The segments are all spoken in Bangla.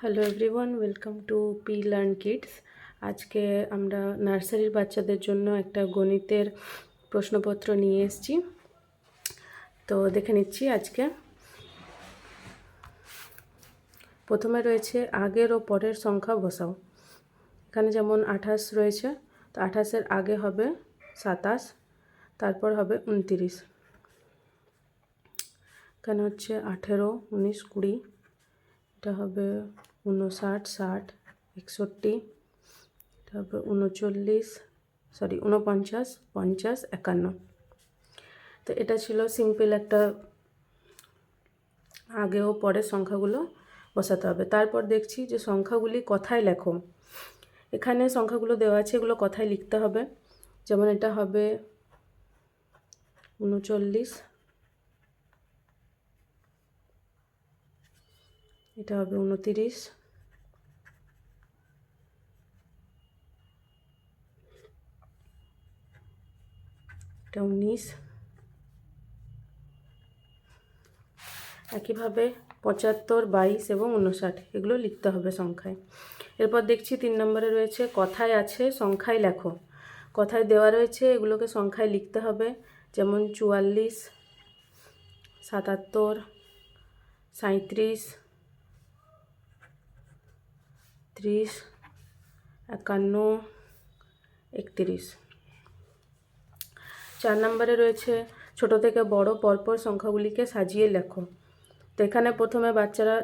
Hello everyone, welcome to P learn kids. আজকে আমরা নার্সারির বাচ্চাদের জন্য একটা গণিতের প্রশ্নপত্র নিয়ে এসেছি। তো দেখে নিচ্ছি আজকে। প্রথমে রয়েছে আগের ও পরের সংখ্যা বসাও। এখানে যেমন 28 রয়েছে, তো 28-এর আগে হবে 27, তারপর হবে 29। এখানে হচ্ছে 18, 19, 20, এটা হবে 59, 60, 61, তারপর 49, 49, 50, 51। তো এটা ছিল সিম্পল একটা আগে ও পরের সংখ্যাগুলো বসাতে হবে। তারপর দেখছি যে সংখ্যাগুলি কথায় লেখো। এখানে সংখ্যাগুলো দেওয়া আছে, এগুলো কথায় লিখতে হবে। যেমন এটা হবে 39, এটা হবে 29, এটা 19, একইভাবে 75, 22 এবং 59 এগুলো লিখতে হবে সংখ্যায়। এরপর দেখছি 3 নম্বরে রয়েছে কথায় আছে সংখ্যায় লেখো। কথায় দেওয়া রয়েছে, এগুলোকে সংখ্যায় লিখতে হবে। যেমন 44, 77, 37, 30, 51, 31। 4 নম্বরে রয়েছে ছোট থেকে বড় পরপর সংখ্যাগুলিকে সাজিয়ে লেখো। তো এখানে প্রথমে বাচ্চারা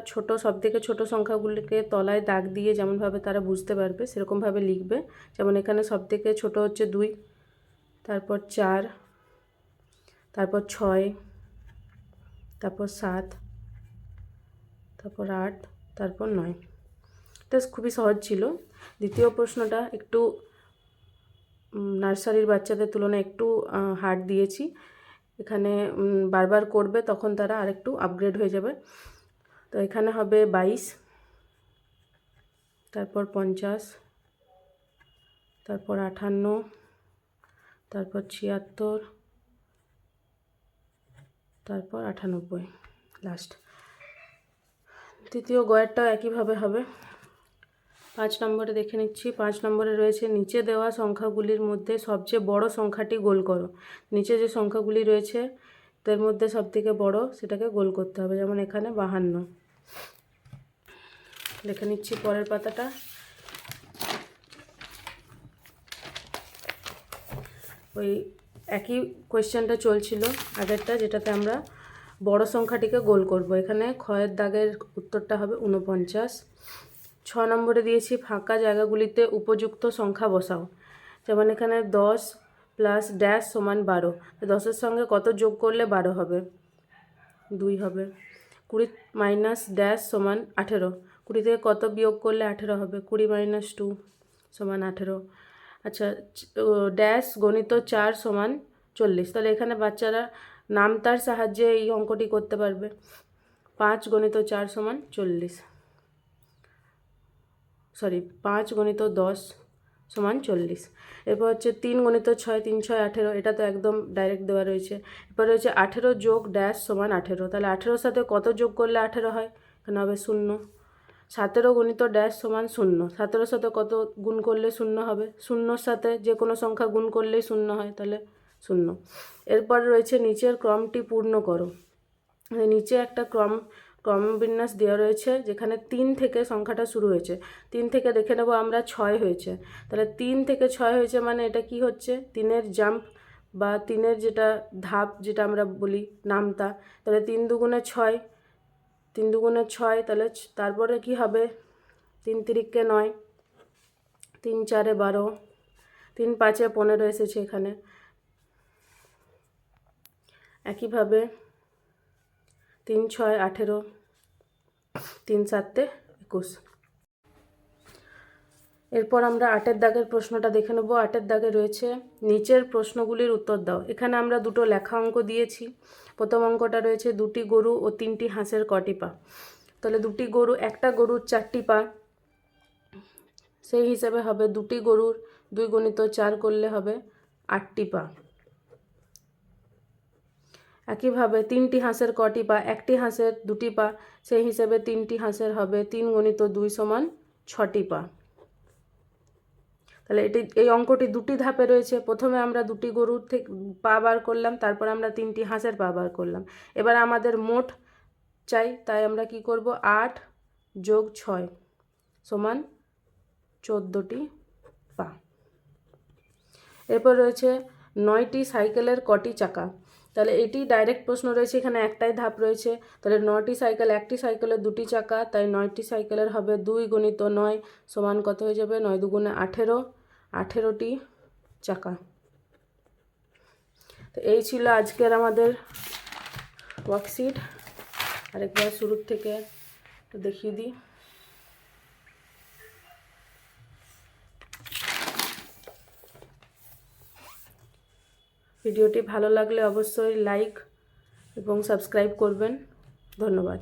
সব থেকে ছোট সংখ্যাগুলিকে তলায় দাগ দিয়ে যেমনভাবে তারা বুঝতে পারবে সেরকমভাবে লিখবে। যেমন এখানে সব থেকে ছোট হচ্ছে 2, তারপর 4, তারপর 6, তারপর 7, তারপর 8, তারপর 9। এটা খুবই সহজ ছিল। দ্বিতীয় প্রশ্নটা একটু নার্সারির বাচ্চাদের তুলনায় একটু হার্ড দিয়েছি। এখানে বারবার করবে, তখন তারা আরেকটু আপগ্রেড হয়ে যাবে। তো এখানে হবে 22, তারপর 50, তারপর 58, তারপর 76, তারপর 98 লাস্ট। তৃতীয় গয়েরটাও একইভাবে হবে। 5 নম্বরে দেখে নিচ্ছি। 5 নম্বরে রয়েছে নিচে দেওয়া সংখ্যাগুলির মধ্যে সবচেয়ে বড় সংখ্যাটি গোল করো। নিচে যে সংখ্যাগুলি রয়েছে তার মধ্যে সবথেকে বড় সেটাকে গোল করতে হবে। যেমন এখানে 52। দেখে নিচ্ছি পরের পাতাটা। ওই একই কোয়েশ্চেনটা চলছিল আগেরটা, যেটাতে আমরা বড় সংখ্যাটিকে গোল করব। এখানে ক্ষয়ের দাগের উত্তরটা হবে 49। 6 নম্বরে দিয়েছি ফাঁকা জায়গাগুলিতে উপযুক্ত সংখ্যা বসাও। যেমন এখানে 10 প্লাস ড্যাশ সমান 12। 10-এর সঙ্গে কত যোগ করলে 12 হবে? 2 হবে। 20 মাইনাস ড্যাশ সমান 18। 20 থেকে কত বিয়োগ করলে 18 হবে? 20 মাইনাস 2 সমান 18। আচ্ছা, ড্যাশ গণিত 4 সমান 40। তাহলে এখানে বাচ্চারা নামতার সাহায্যে এই অঙ্কটি করতে পারবে। 5 গণিত 4 সমান 40, 5 গণিত 10 সমান 40। এরপর হচ্ছে 3 গণিত 6, 3 6 18। এটা তো একদম ডাইরেক্ট দেওয়া রয়েছে। এরপর রয়েছে 18 যোগ ড্যাশ সমান 18। তাহলে 18-র সাথে কত যোগ করলে 18 হয়? এখানে হবে 0। 17 গণিত ড্যাশ সমান 0। 17-র সাথে কত গুণ করলে 0 হবে? 0-র সাথে যে কোনো সংখ্যা গুণ করলেই 0 হয়, তাহলে 0। এরপর রয়েছে নিচের ক্রমটি পূর্ণ করো। নিচে একটা ক্রমবিন্যাস দেওয়া রয়েছে, যেখানে 3 থেকে সংখ্যাটা শুরু হয়েছে। 3 থেকে দেখে নেব আমরা 6 হয়েছে। তাহলে 3 থেকে 6 হয়েছে মানে এটা কি হচ্ছে? 3-এর জাম্প বা 3-এর যেটা ধাপ, যেটা আমরা বলি নামতা। তাহলে 3 দুগুণে 6, 3 দুগুণে 6। তাহলে তারপরে কি হবে? 3 তিরিকে 9, 3 চারে 12, 3 পাঁচে 15 এসেছে এখানে। একইভাবে 3 6 18, 3 7 21। এরপর আমরা 8-এর দাগের প্রশ্নটা দেখে নেব। 8-এর দাগে রয়েছে নিচের প্রশ্নগুলির উত্তর দাও। এখানে আমরা দুটো লেখা অঙ্ক দিয়েছি। প্রথম অঙ্কটা রয়েছে 2টি গরু ও 3টি হাঁসের কটি পা। তাহলে 2টি গরু, একটা গরুর 4টি পা, সেই হিসেবে হবে 2টি গরুর 2 গুণিত 4 করলে হবে 8টি পা। একইভাবে 3টি হাঁসের কটি পা, একটি হাঁসের 2টি পা, সেই হিসেবে 3টি হাঁসের হবে 3 × 2 সমান 6টি পা। তাহলে এই অঙ্কটি 2টি ধাপে রয়েছে। প্রথমে আমরা 2টি গরুর থেকে পা বার করলাম, তারপর আমরা 3টি হাঁসের পা বার করলাম। এবার আমাদের মোট চাই, তাই আমরা কি করব, 8 + 6 সমান 14টি পা। এরপর রয়েছে 9টি সাইকেলের কটি চাকা। তাহলে এটি ডাইরেক্ট প্রশ্ন রয়েছে, এখানে একটাই ধাপ রয়েছে। তাহলে 9টি সাইকেল, একটি সাইকেলের 2টি চাকা, তাই 9টি সাইকেলের হবে 2 × 9 সমান কত হয়ে যাবে, 9 × 2 = 18, 18টি চাকা। তো এই ছিল আজকের আমাদের ওয়ার্কশিট। আরেকবার শুরুর থেকে দেখিয়ে দিই। ভিডিওটি ভালো লাগলে অবশ্যই লাইক এবং সাবস্ক্রাইব করবেন। ধন্যবাদ।